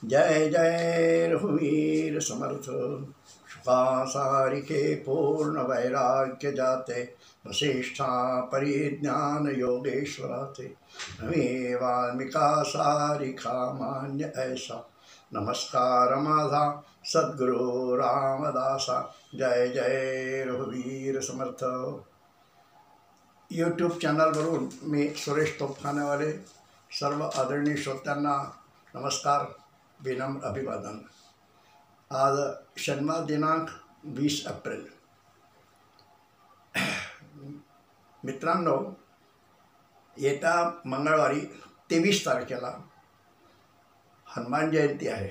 जय जय रघुवीर समर्थ। शुका सारिके पूर्ण वैराग्य जाते, वसिष्ठा परिज्ञान योगेश्वराते। नवे वाल्मिका सारिखा मान्य ऐसा, नमस्कार माझा सद्गुरु रामदासा। जय जय रघुवीर समर्थ। यूट्यूब चॅनलवरून मी सुरेश तोफखानेवाले सर्व आदरणीय श्रोत्यांना नमस्कार, विनम्र अभिवादन। आज शनिवार दिनांक 20 एप्रिल। मित्रांनो, येत्या मंगळवारी 23 तारखेला हनुमान जयंती आहे।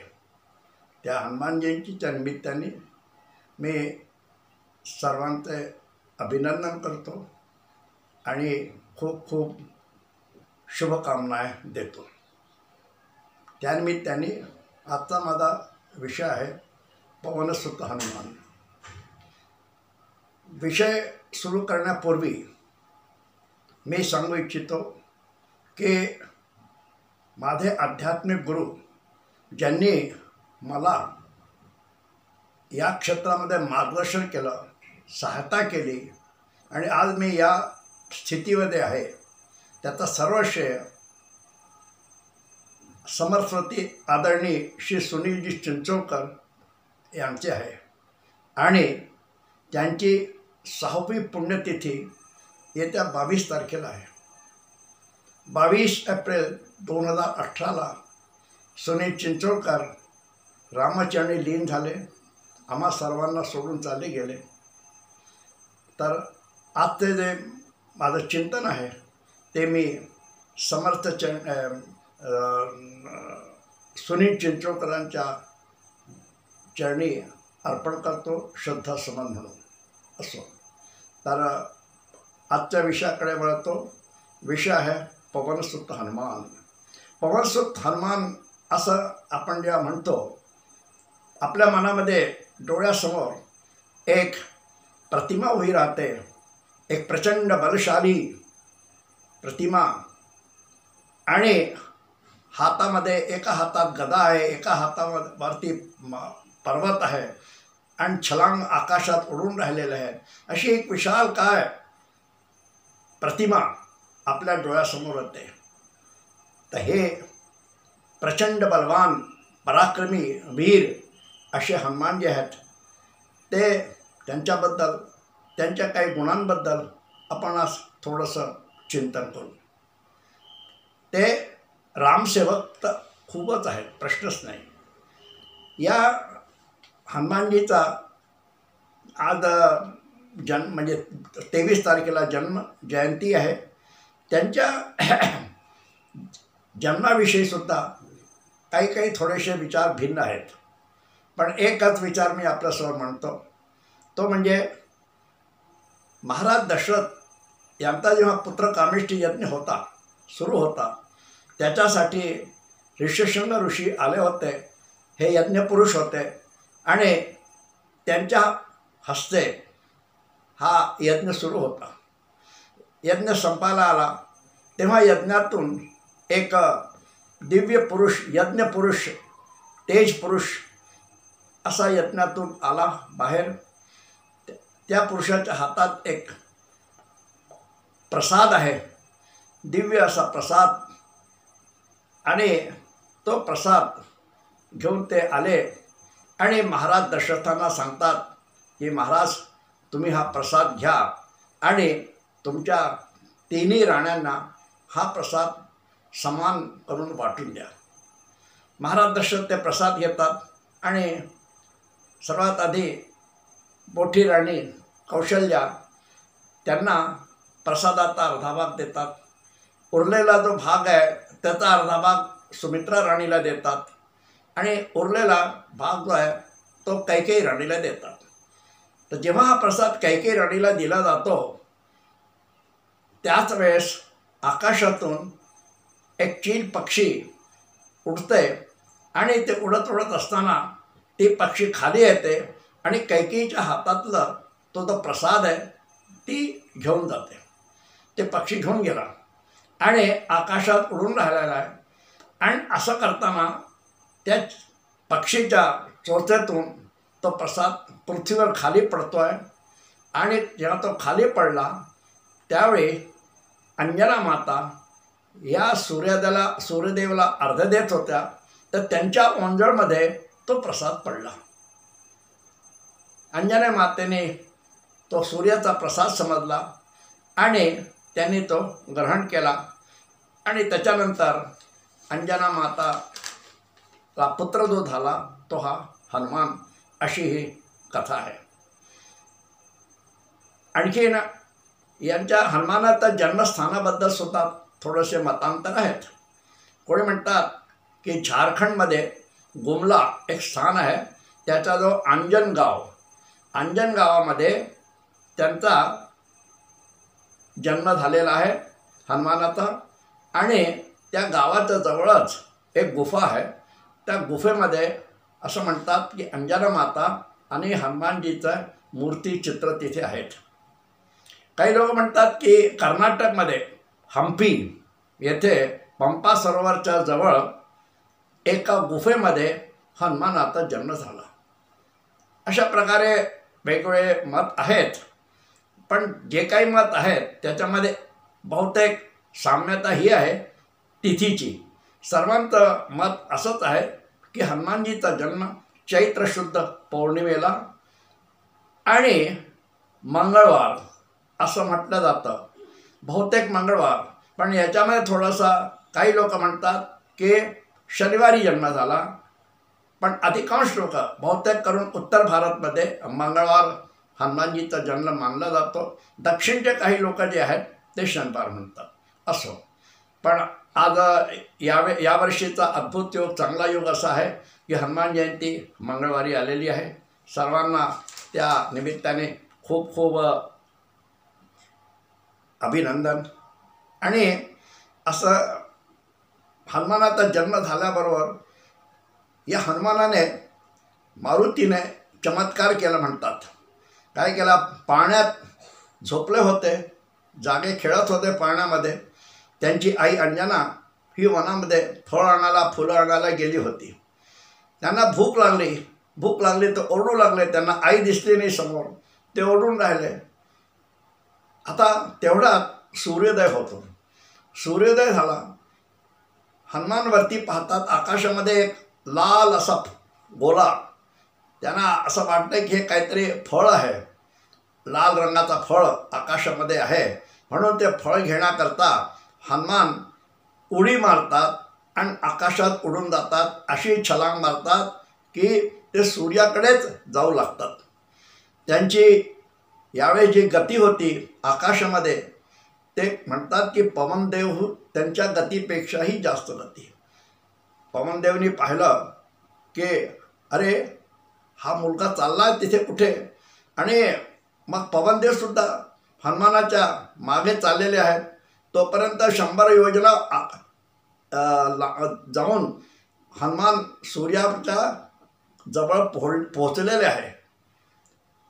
त्या हनुमान जयंतीच्या निमित्ताने मी सर्वांचे अभिनंदन करतो आणि खूप खूप शुभकामना देतो। त्यानिमित्ताने आजचा माझा विषय आहे पवनसुत हनुमान। विषय सुरू करण्यापूर्वी मी सांगू इच्छितो की माझे आध्यात्मिक गुरु ज्यांनी मला या क्षेत्रामध्ये मार्गदर्शन केलं, सहायता केली आणि आज मी या स्थितीमध्ये आहे, त्याचा सर्व श्रेय समर्थवती आदरणीय श्री सुनीलजी चिंचोळकर यांचे आहे। आणि त्यांची 6वी पुण्यतिथी येत्या 22 तारखेला आहे। 22 एप्रिल 2018ला सुनील चिंचोळकर रामचरणी लीन झाले, आम्हा सर्वांना सोडून चालले गेले। तर आजचे जे माझं चिंतन आहे ते मी समर्थ सुनील चिंचोळकरांच्या चरणी अर्पण करतो, श्रद्धासुमन म्हणून असो। तर आजच्या विषयाकडे वळतो। विषय आहे पवनसुत हनुमान। पवनसुत हनुमान असं आपण जेव्हा म्हणतो, आपल्या मनामध्ये डोळ्यासमोर एक प्रतिमा उभी राहते, एक प्रचंड बलशाली प्रतिमा, आणि हातामध्ये एका हातात गदा आहे, एका हातावरती पर्वत आहे आणि छलांग आकाशात उडून राहिलेले आहे। अशी एक विशालकाय प्रतिमा आपल्या डोळ्यासमोर येते। तर हे प्रचंड बलवान पराक्रमी वीर असे हनुमान जे आहेत, ते त्यांच्याबद्दल, त्यांच्या काही गुणांबद्दल आपण आज थोडंसं चिंतन करू। ते रामसेवक तर खूपच आहेत, प्रश्नच नाही। या हनुमानजीचा आज म्हणजे 23 तारखेला जन्म जयंती आहे। त्यांच्या जन्माविषयी सुद्धा काही थोडेसे विचार भिन्न आहेत, पण एकच विचार मी आपल्यासमोर म्हणतो, तो म्हणजे महाराज दशरथ यांचा जेव्हा पुत्र कामेष्ठी यज्ञ सुरू होता, त्याच्यासाठी ऋष्यशृंग ऋषी आले होते। हे यज्ञपुरुष होते आणि त्यांच्या हस्ते हा यज्ञ सुरू होता। यज्ञ संपायला आला तेव्हा यज्ञातून एक दिव्य पुरुष, यज्ञपुरुष, तेज पुरुष असा यज्ञातून आला बाहेर। त्या पुरुषाच्या हातात एक प्रसाद आहे, दिव्य असा प्रसाद, आणि तो प्रसाद घेऊन ते आले आणि महाराज दशरथांना सांगतात की महाराज, तुम्ही हा प्रसाद घ्या आणि तुमच्या तिन्ही राण्यांना हा प्रसाद समान करून वाटून द्या। महाराज दशरथ ते प्रसाद घेतात आणि सर्वात आधी मोठी राणी कौशल्या त्यांना प्रसादाचा अर्धा भाग देतात। उरलेला जो भाग आहे त्याचा अर्धा भाग सुमित्रा राणीला देतात आणि उरलेला भाग जो आहे तो कैकेयी राणीला देतात। तर जेव्हा हा प्रसाद कैकेयी राणीला दिला जातो, त्याच वेळेस आकाशातून एक चील पक्षी उडते आणि ते उडत असताना ती पक्षी खाली येते आणि कैकेयीच्या हातातला तो जो प्रसाद आहे ती घेऊन जाते। ते पक्षी घेऊन गेला आणि आकाशात उडून राहिलेला आहे। आणि असं करताना त्या पक्षीच्या चोचेतून तो प्रसाद पृथ्वीवर खाली पडतो आहे आणि जेव्हा तो खाली पडला त्यावेळी अंजना माता या सूर्यदेवाला अर्घ्य देत होत्या, तर त्यांच्या ओंजळमध्ये तो प्रसाद पडला. अंजना मातेने तो सूर्याचा प्रसाद समजला आणि त्यांनी तो ग्रहण केला आणि त्याच्यानंतर अंजना माताला पुत्र जो झाला तो हा हनुमान, अशी ही कथा आहे. आणखीन यांच्या हनुमानाच्या जन्मस्थानाबद्दल सुद्धा थोडेसे मतांतर आहेत. कोणी म्हणतात की झारखंडमध्ये गुमला एक स्थान आहे, त्याचा जो अंजन गावामध्ये त्यांचा जन्म झालेला आहे हनुमानाचा. आणि त्या गावाच्या जवळच एक गुफा आहे, त्या गुफेमध्ये असं म्हणतात की अंजना माता आणि हनुमानजीचं मूर्ती चित्र तिथे आहेत. काही लोक म्हणतात की कर्नाटकमध्ये हंपी येथे पंपा सरोवरच्या जवळ एका गुफेमध्ये हनुमानाचा जन्म झाला. अशा प्रकारे वेगवेगळे मत आहेत, पण जे काही मत आहेत त्याच्यामध्ये बहुतेक साम्यता ही आहे तिथीची. सर्वांचं मत असंच आहे की हनुमानजीचा जन्म चैत्र शुद्ध पौर्णिमेला आणि मंगळवार असं म्हटलं जातं, बहुतेक मंगळवार. पण याच्यामध्ये थोडासा काही लोक म्हणतात की शनिवारी जन्म झाला, पण अधिकांश लोक बहुतेक करून उत्तर भारतमध्ये मंगळवार हनुमानजीचा जन्म मानला जातो. दक्षिणचे काही लोक जे आहेत ते शनिवार म्हणतात. असो, पण आज यावर्षीचा अद्भुत योग, चांगला योग असा आहे की हनुमान जयंती मंगळवारी आलेली आहे. सर्वांना त्या निमित्ताने खूप खूप अभिनंदन. आणि असं हनुमानाचा जन्म झाल्याबरोबर या हनुमानाने मारुतीने चमत्कार केला म्हणतात. काय केला? पाण्यात झोपले होते, जागे खेळत होते पाण्यामध्ये. त्यांची आई अंजना ही वनामध्ये फळ आणायला, फुलं आणायला गेली होती. त्यांना भूक लागली तर ओरडू लागले. त्यांना आई दिसली नाही समोर, ते ओरडून राहिले. आता तेवढ्यात सूर्योदय होतो. सूर्योदय झाला. हनुमानवरती पाहतात आकाशामध्ये एक लाल असा गोला. त्यांना असं वाटतं की हे काहीतरी फळ आहे, लाल रंगाचा फळ आकाशामध्ये आहे. म्हणून ते फळ घेण्याकरता हनुमान उडी मारतात आणि आकाशात उडून जातात. अशी छलांग मारतात की ते सूर्याकडेच जाऊ लागतात. त्यांची यावेळी जी गती होती आकाशामध्ये, ते म्हणतात की पवनदेव त्यांच्या गतीपेक्षाही जास्त गती. पवनदेवनी पाहिलं की अरे हा मुलगा चालला आहे तिथे कुठे, आणि मग पवनदेवसुद्धा हनुमानाच्या मागे चाललेले आहेत. तोपर्यंत 100 योजना जाऊन हनुमान सूर्याच्या जवळ पोहोचलेले आहे.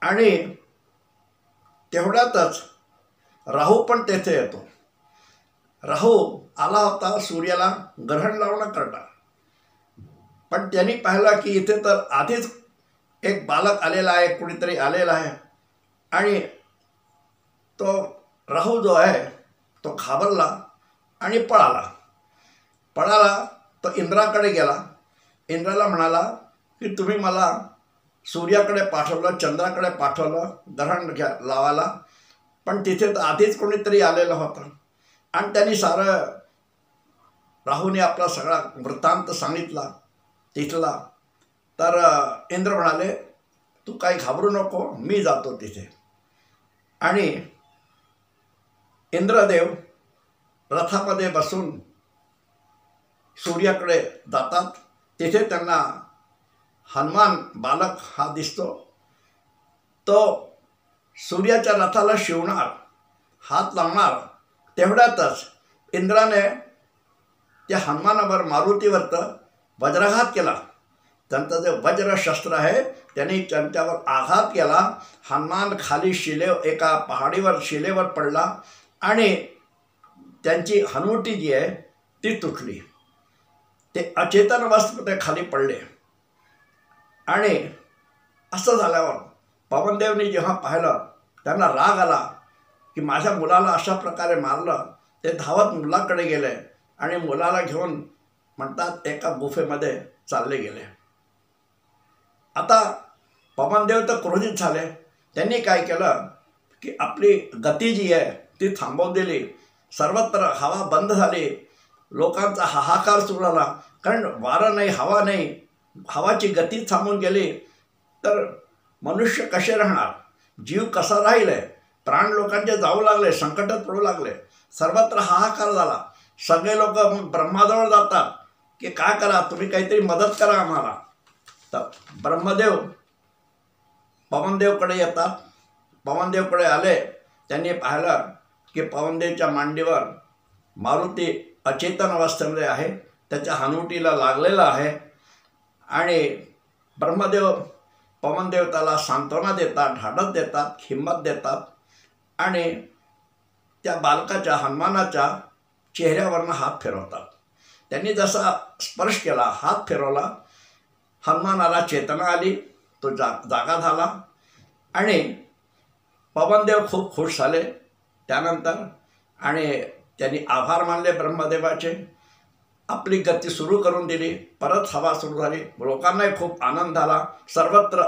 आणि तेवढ्यातच राहू पण तेथे येतो. राहू आला होता सूर्याला ग्रहण लावण्याकरता, पण त्यांनी पाहिलं की इथे तर आधीच एक बालक आलेला आहे, कुणीतरी आलेला आहे. आणि तो राहू जो आहे तो घाबरला आणि पळाला. तो इंद्राकडे गेला. इंद्राला म्हणाला की तुम्ही मला सूर्याकडे पाठवलं, चंद्राकडे पाठवलं ग्रहण लावायला, पण तिथे तर आधीच कोणीतरी आलेलं होतं. आणि त्यांनी सारं राहूने आपला सगळा वृत्तांत सांगितला तिथला. तर इंद्र म्हणाले तू काही घाबरू नको, मी जातो तिथे. आणि इंद्रदेव रथामध्ये बसून सूर्याकडे जातात. तिथे त्यांना हनुमान बालक हा दिसतो. तो सूर्याच्या रथाला शिवणार, हात लावणार. तेवढ्यातच इंद्राने त्या हनुमानावर, मारुतीवरतं वज्राघात केला. त्यांचं जे वज्रशस्त्र आहे त्यांनी त्यांच्यावर आघात केला. हनुमान खाली एका पहाडीवर शिलेवर पडला आणि त्यांची हनुवटी जी आहे ती तुटली. ते अचेतन अवस्थेमध्ये खाली पडले. आणि असं झाल्यावर पवनदेवनी जेव्हा पाहिलं, त्यांना राग आला की माझ्या मुलाला अशा प्रकारे मारलं. ते धावत मुलाकडे गेले आणि मुलाला घेऊन म्हणतात एका गुफेमध्ये चालले गेले. आता पवनदेव तर क्रोधित झाले. त्यांनी काय केलं की आपली गती जी आहे ती थांबवून दिली. सर्वत्र हवा बंद झाली. लोकांचा हाहाकार सुरू झाला, कारण वारं नाही, हवा नाही. हवाची गती थांबून गेली तर मनुष्य कसे राहणार, जीव कसा राहील आहे. प्राण लोकांचे जाऊ लागले, संकटात पडू लागले. सर्वत्र हाहाकार झाला. सगळे लोक मग ब्रह्माजवळ जातात की काय करा, तुम्ही काहीतरी मदत करा आम्हाला. तर ब्रह्मदेव पवनदेवकडे येतात. पवनदेवकडे आले. त्यांनी पाहिलं की पवनदेवच्या मांडीवर मारुती अचेतन अवस्थेमध्ये आहे. त्याच्या हनुवटीला लागलेला आहे. आणि ब्रह्मदेव पवनदेव त्याला सांत्वना देतात, धाडस देतात, हिंमत देतात. आणि त्या बालकाच्या, हनुमानाच्या चेहऱ्यावरनं हात फिरवतात. त्यांनी जसा स्पर्श केला, हात फिरवला, हनुमानाला चेतना आली. तो जागा झाला. आणि पवनदेव खूप खुश झाले त्यानंतर. आणि त्यांनी आभार मानले ब्रह्मदेवाचे. आपली गती सुरू करून दिली. परत हवा सुरू झाली. लोकांनाही खूप आनंद झाला. सर्वत्र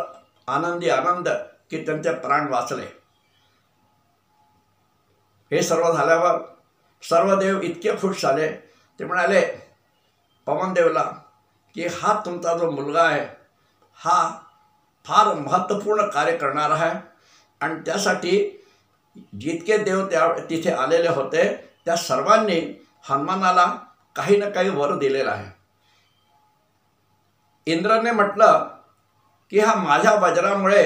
आनंदी आनंद की त्यांचे प्राण वाचले. हे सर्व झाल्यावर सर्व देव इतके खुश झाले. ते म्हणाले पवनदेवला की हा तुमचा जो मुलगा आहे हा फार महत्त्वपूर्ण कार्य करणार आहे. आणि त्यासाठी जितके देव तिथे आलेले होते त्या सर्वांनी हनुमानाला काही ना काही वर दिलेला आहे. इंद्राने म्हटलं की हा माझ्या वज्रामुळे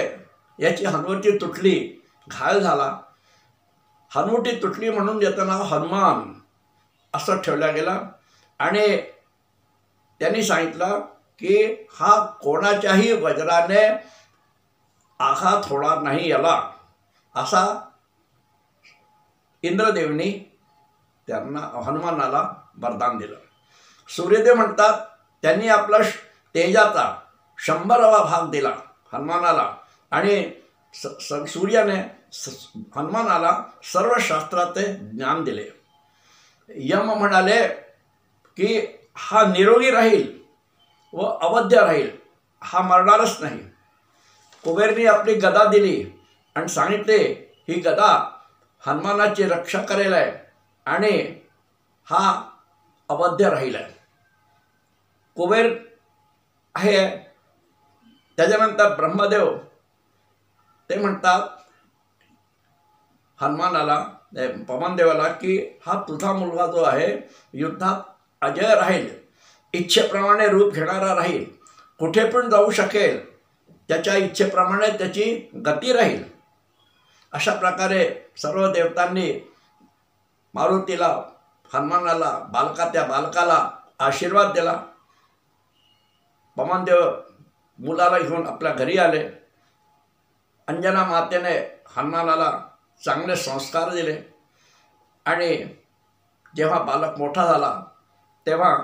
याची हनुवटी तुटली, घायल झाला. हनुवटी तुटली म्हणून याचं नाव हनुमान असं ठेवलं गेलं. आणि त्यांनी सांगितलं की हा कोणाच्याही वज्राने आघात होणार नाही याला, असा इंद्रदेवनी त्यांना हनुमानाला वरदान दिलं. सूर्यदेव म्हणतात त्यांनी आपला तेजाचा 100वा भाग दिला हनुमानाला. आणि सूर्याने हनुमानाला सर्व शास्त्राचे ज्ञान दिले. यम म्हणाले की हा निरोगी राहील व अवध्य राहील, हा मरणारच नाही. कुबेरनी आपली गदा दिली आणि सांगितले ही गदा हनुमानाची रक्षा करेल आहे आणि हा अवध्य राहील आहे. कुबेर आहे. त्याच्यानंतर ब्रह्मदेव ते म्हणतात हनुमानाला, पवनदेवाला की हा तुझा मुलगा जो आहे युद्धात अजय राहील, इच्छेप्रमाणे रूप घेणारा राहील, कुठे पण जाऊ शकेल, त्याच्या इच्छेप्रमाणे त्याची गती राहील. अशा प्रकारे सर्व देवतांनी मारुतीला, हनुमानाला, त्या बालकाला आशीर्वाद दिला. पवनदेव मुलाला घेऊन आपल्या घरी आले. अंजना मातेने हनुमानाला चांगले संस्कार दिले. आणि जेव्हा बालक मोठा झाला तेव्हा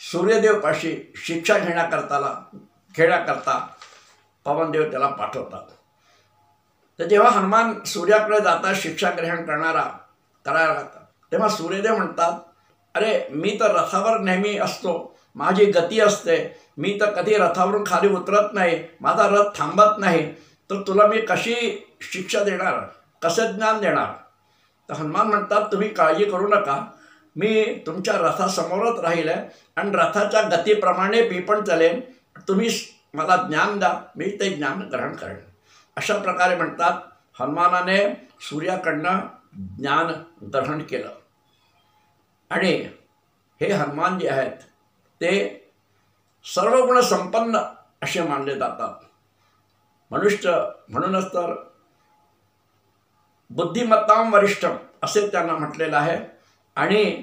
सूर्यदेवपाशी शिक्षा घेण्याकरता पवनदेव त्याला पाठवतात. तर जेव्हा हनुमान सूर्याकडे जातात शिक्षा ग्रहण करायला लागतात, तेव्हा सूर्यदेव म्हणतात अरे मी तर रथावर नेहमी असतो, माझी गती असते, मी तर कधी रथावरून खाली उतरत नाही, माझा रथ थांबत नाही, तर तुला मी कशी शिक्षा देणार, कसे ज्ञान देणार. तर हनुमान म्हणतात तुम्ही काळजी करू नका, मी तुमच्या रथासमोरच राहील आणि रथाच्या गतीप्रमाणे मी पण चालेन, तुम्ही मला ज्ञान द्या, मी ते ज्ञान ग्रहण करेन. अशा प्रकारे म्हणतात हनुमानाने सूर्याकडनं ज्ञान ग्रहण केलं. आणि हे हनुमान जे आहेत ते सर्व गुण संपन्न असे मानले जातात. मनुष्य म्हणूनच तर बुद्धिमत्तां वरिष्ठम असे त्यांना म्हटलेलं आहे. आणि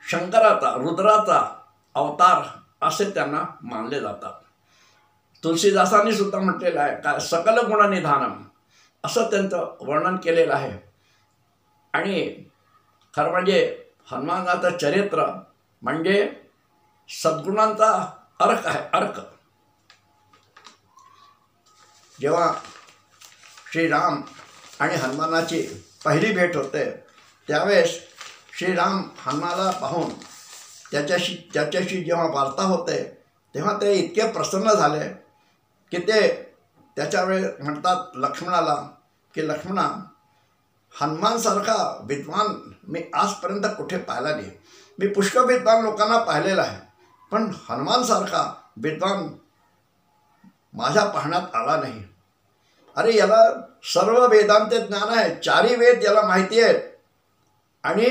शंकराचा, रुद्राचा अवतार असे त्यांना मानले जातात. तुलसीदासांनी सुद्धा म्हटलेलं आहे का सकल गुणनिधानम असं त्यांचं वर्णन केलेलं आहे. आणि खरं म्हणजे हनुमानाचं चरित्र म्हणजे सद्गुणांचा अर्क आहे, अर्क. जेव्हा श्रीराम आणि हनुमानाची पहिली भेट होते त्यावेळेस श्रीराम हनुमानाला पाहून त्याच्याशी जेव्हा वार्ता होते तेव्हा ते इतके प्रसन्न झाले की ते त्याच्यावेळी म्हणतात लक्ष्मणाला की लक्ष्मणा, हनुमानसारखा विद्वान मी आजपर्यंत कुठे पाहिला नाही. मी पुष्कळ विद्वान लोकांना पाहिलेला आहे, पण हनुमानसारखा विद्वान माझ्या पाहण्यात आला नाही. अरे याला सर्व वेदांचे ज्ञान आहे, 4ही वेद याला माहिती आहेत आणि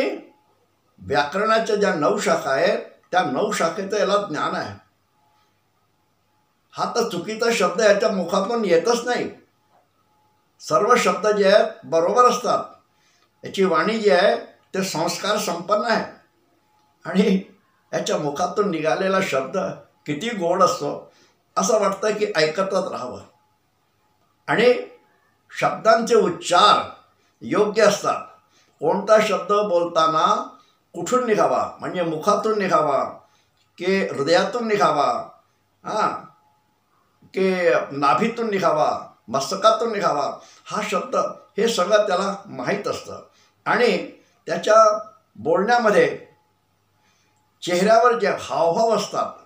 व्याकरणाच्या ज्या 9 शाखा आहेत त्या 9 शाखेचं याला ज्ञान आहे. हा तर चुकीचा शब्द याच्या मुखातून येतच नाही. सर्व शब्द जे आहेत बरोबर असतात. याची वाणी जी आहे ते संस्कार संपन्न आहे आणि याच्या मुखातून निघालेला शब्द किती गोड असतो, असं वाटतं की ऐकतच राहावं. आणि शब्दांचे उच्चार योग्य असतात. कोणता शब्द बोलताना कुठून निघावा, म्हणजे मुखातून निघावा की हृदयातून निघावा, की नाभीतून निघावा, मस्तकातून निघावा, हा शब्द हे सगळं त्याला माहीत असतं. आणि त्याच्या बोलण्यामध्ये चेहऱ्यावर जे हावभाव असतात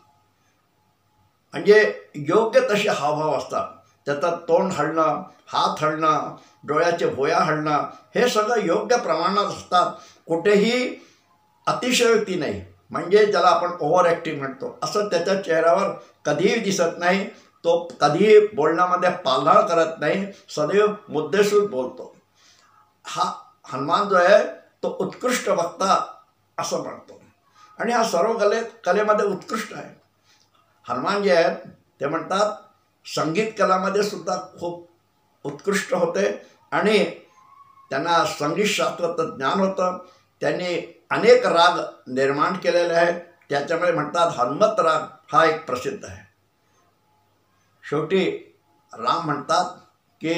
म्हणजे योग्य तसे हावभाव असतात. त्याचं तोंड हलणं, हात हलणं, डोळ्याचे भोया हलणं हे सगळं योग्य प्रमाणात असतात. कुठेही अतिशयोक्ती नाही, म्हणजे ज्याला आपण ओव्हर ॲक्टिंग म्हणतो असं त्याच्या चेहऱ्यावर कधीही दिसत नाही. तो कधीही बोलण्यामध्ये पालळ करत नाही, सदैव मुद्देसूद बोलतो. हा हनुमान जो आहे तो उत्कृष्ट वक्ता असं म्हणतो आणि हा सर्व कलेमध्ये उत्कृष्ट आहे. हनुमान जे आहेत ते म्हणतात संगीत कलामध्ये सुद्धा खूप उत्कृष्ट होते आणि त्यांना संगीतशास्त्राचं ज्ञान होतं. त्यांनी अनेक राग निर्माण केलेले आहेत. त्याच्यामुळे म्हणतात हनुमत राग हा एक प्रसिद्ध आहे. शेवटी राम म्हणतात की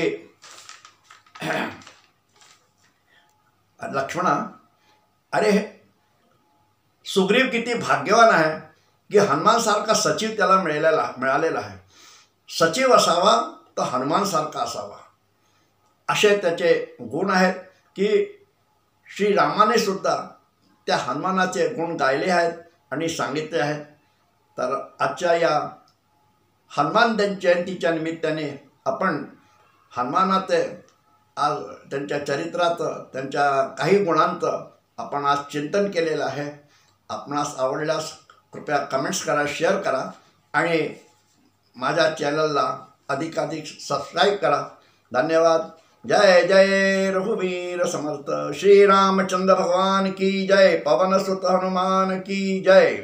लक्ष्मणा, अरे सुग्रीव किती भाग्यवान आहे की हनुमानसारखा सचिव त्याला मिळालेला आहे. सचिव असावा तर हनुमानसारखा असावा, असे त्याचे गुण आहेत की श्रीरामाने सुद्धा त्या हनुमानाचे गुण गायले आहेत आणि सांगितले आहेत. तर आजच्या या हनुमान जयंतीच्या निमित्ताने आपण हनुमानाचे आज त्यांच्या चरित्राचं, त्यांच्या काही गुणांचं आपण आज चिंतन केलेलं आहे. आपणास आवडल्यास कृपया कमेंट्स करा, शेअर करा आणि माझ्या चॅनलला अधिकाधिक सबस्क्राईब करा. धन्यवाद. जय जय रघुवीर समर्थ. श्री रामचंद्र भगवान की जय. पवन सुत हनुमान की जय.